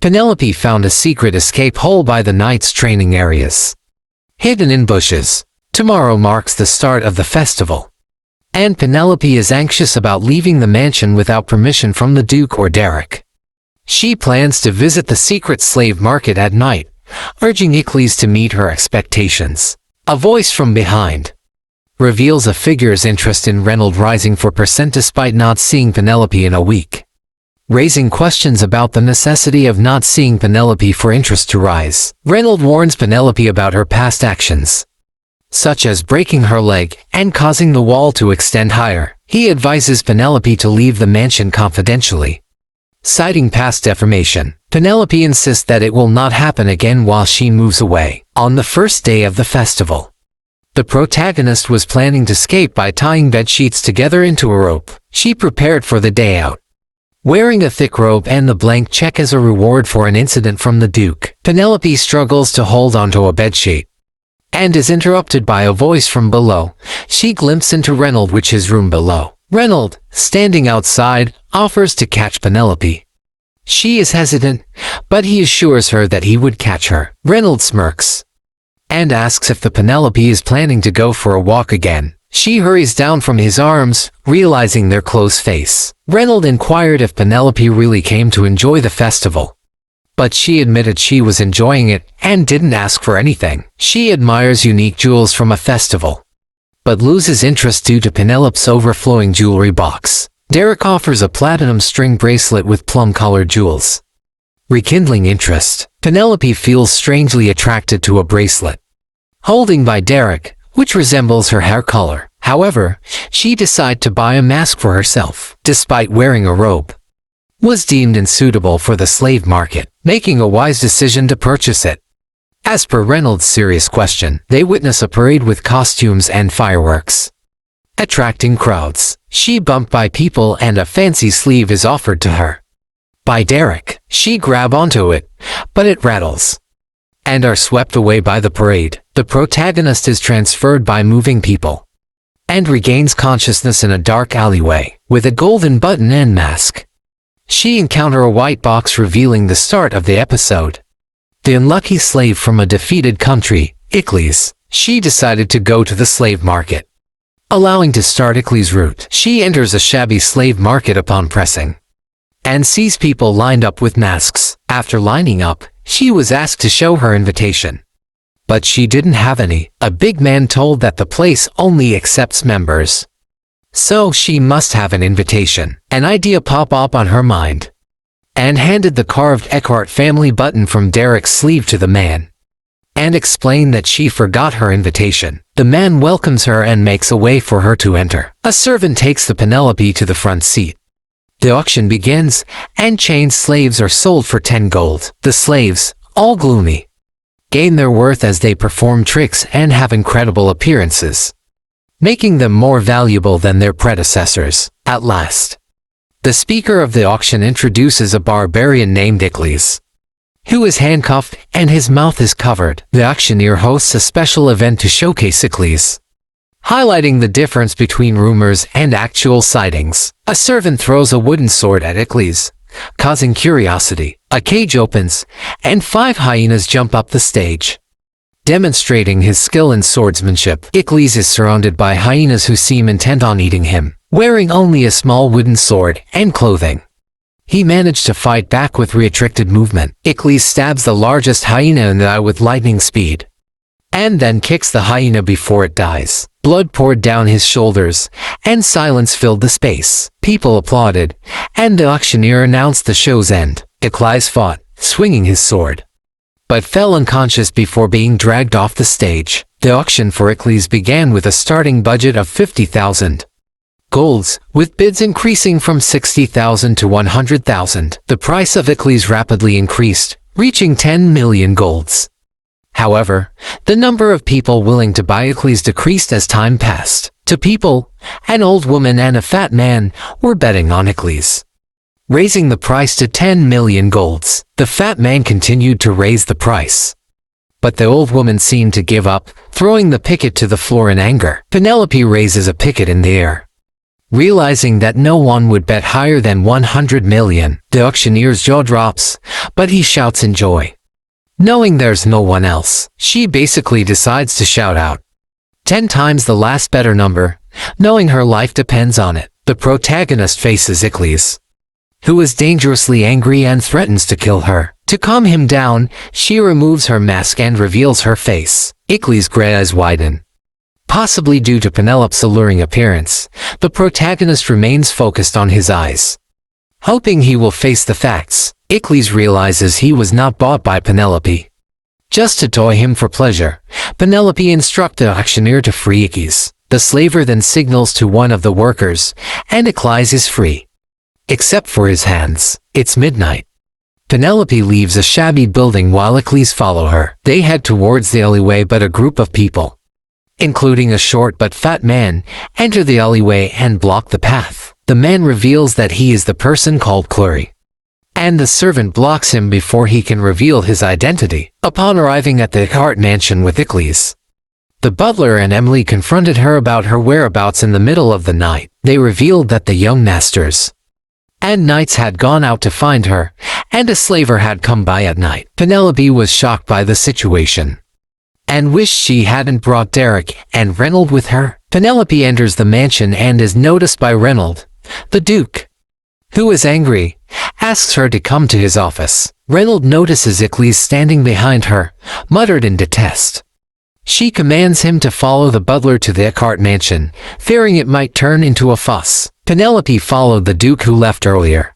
Penelope found a secret escape hole by the knight's training areas, hidden in bushes. Tomorrow marks the start of the festival, and Penelope is anxious about leaving the mansion without permission from the Duke or Derek. She plans to visit the secret slave market at night, urging Icles to meet her expectations. A voice from behind reveals a figure's interest in Reynold rising 4% despite not seeing Penelope in a week, raising questions about the necessity of not seeing Penelope for interest to rise. Reynold warns Penelope about her past actions, such as breaking her leg and causing the wall to extend higher. He advises Penelope to leave the mansion confidentially, citing past defamation. Penelope insists that it will not happen again while she moves away. On the first day of the festival, the protagonist was planning to escape by tying bed sheets together into a rope. She prepared for the day out, wearing a thick robe and the blank check as a reward for an incident from the Duke. Penelope struggles to hold onto a bedsheet and is interrupted by a voice from below. She glimpses into Reynold, which is room below. Reynold, standing outside, offers to catch Penelope. She is hesitant, but he assures her that he would catch her. Reynold smirks and asks if the Penelope is planning to go for a walk again. She hurries down from his arms, realizing their close face. Reynold inquired if Penelope really came to enjoy the festival, but she admitted she was enjoying it and didn't ask for anything. She admires unique jewels from a festival, but loses interest due to Penelope's overflowing jewelry box. Derek offers a platinum string bracelet with plum-colored jewels, rekindling interest. Penelope feels strangely attracted to a bracelet holding by Derek, which resembles her hair color. However, she decides to buy a mask for herself, despite wearing a robe was deemed unsuitable for the slave market, making a wise decision to purchase it. As per Reynold's serious question, they witness a parade with costumes and fireworks, attracting crowds. She bumped by people and a fancy sleeve is offered to her by Derek. She grabs onto it, but it rattles and are swept away by the parade. The protagonist is transferred by moving people and regains consciousness in a dark alleyway with a golden button and mask. She encounters a white box revealing the start of the episode. The unlucky slave from a defeated country, Icles. She decided to go to the slave market, allowing to start Icles' route. She enters a shabby slave market upon pressing and sees people lined up with masks. After lining up, she was asked to show her invitation, but she didn't have any. A big man told that the place only accepts members, so she must have an invitation. An idea popped up on her mind and handed the carved Eckhart family button from Derek's sleeve to the man and explained that she forgot her invitation. The man welcomes her and makes a way for her to enter. A servant takes the Penelope to the front seat. The auction begins, and chained slaves are sold for 10 gold. The slaves, all gloomy, gain their worth as they perform tricks and have incredible appearances, making them more valuable than their predecessors. At last, the speaker of the auction introduces a barbarian named Icles, who is handcuffed and his mouth is covered. The auctioneer hosts a special event to showcase Icles, highlighting the difference between rumors and actual sightings. A servant throws a wooden sword at Icles, causing curiosity. A cage opens, and 5 hyenas jump up the stage, demonstrating his skill in swordsmanship. Icles is surrounded by hyenas who seem intent on eating him. Wearing only a small wooden sword and clothing, he managed to fight back with restricted movement. Icles stabs the largest hyena in the eye with lightning speed, and then kicks the hyena before it dies. Blood poured down his shoulders, and silence filled the space. People applauded, and the auctioneer announced the show's end. Icles fought, swinging his sword, but fell unconscious before being dragged off the stage. The auction for Icles began with a starting budget of 50,000 golds, with bids increasing from 60,000 to 100,000. The price of Icles rapidly increased, reaching 10 million golds. However, the number of people willing to buy Icles decreased as time passed. 2 people, an old woman and a fat man, were betting on Icles, raising the price to 10 million golds. The fat man continued to raise the price, but the old woman seemed to give up, throwing the picket to the floor in anger. Penelope raises a picket in the air, Realizing that no one would bet higher than 100 million, the auctioneer's jaw drops, but he shouts in joy. Knowing there's no one else, she basically decides to shout out 10 times the last better number, knowing her life depends on it. The protagonist faces Icles, who is dangerously angry and threatens to kill her. To calm him down, she removes her mask and reveals her face. Icles' gray eyes widen. Possibly due to Penelope's alluring appearance, the protagonist remains focused on his eyes. Hoping he will face the facts, Icles realizes he was not bought by Penelope. Just to toy him for pleasure, Penelope instructs the auctioneer to free Icles. The slaver then signals to one of the workers, and Icles is free. Except for his hands. It's midnight. Penelope leaves a shabby building while Icles follow her. They head towards the alleyway, but a group of people, including a short but fat man, enter the alleyway and block the path. The man reveals that he is the person called Chloe, and the servant blocks him before he can reveal his identity. Upon arriving at the Eckhart mansion with Icles, the butler and Emily confronted her about her whereabouts in the middle of the night. They revealed that the young masters and knights had gone out to find her, and a slaver had come by at night. Penelope was shocked by the situation and wished she hadn't brought Derek and Reynold with her. Penelope enters the mansion and is noticed by Reynold, the Duke, who is angry, asks her to come to his office. Reynold notices Icles standing behind her, muttered in detest. She commands him to follow the butler to the Eckhart mansion, fearing it might turn into a fuss. Penelope followed the Duke who left earlier.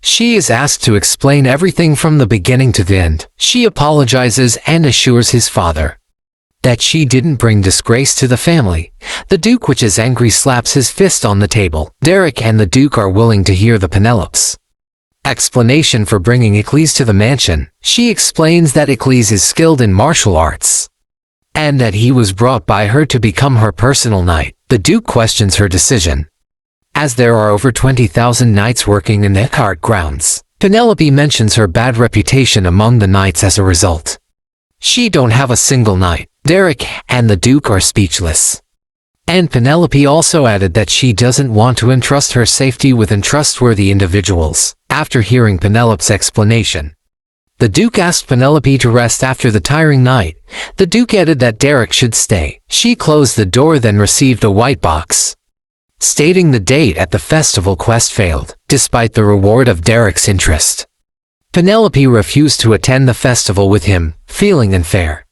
She is asked to explain everything from the beginning to the end. She apologizes and assures his father that she didn't bring disgrace to the family. The Duke, which is angry, slaps his fist on the table. Derek and the Duke are willing to hear the Penelope's explanation for bringing Icles to the mansion. She explains that Icles is skilled in martial arts, and that he was brought by her to become her personal knight. The Duke questions her decision, as there are over 20,000 knights working in the Eckhart grounds. Penelope mentions her bad reputation among the knights as a result. She don't have a single knight. Derek and the Duke are speechless. And Penelope also added that she doesn't want to entrust her safety with untrustworthy individuals. After hearing Penelope's explanation, the Duke asked Penelope to rest after the tiring night. The Duke added that Derek should stay. She closed the door, then received a white box stating the date at the festival quest failed. Despite the reward of Derek's interest, Penelope refused to attend the festival with him, feeling unfair.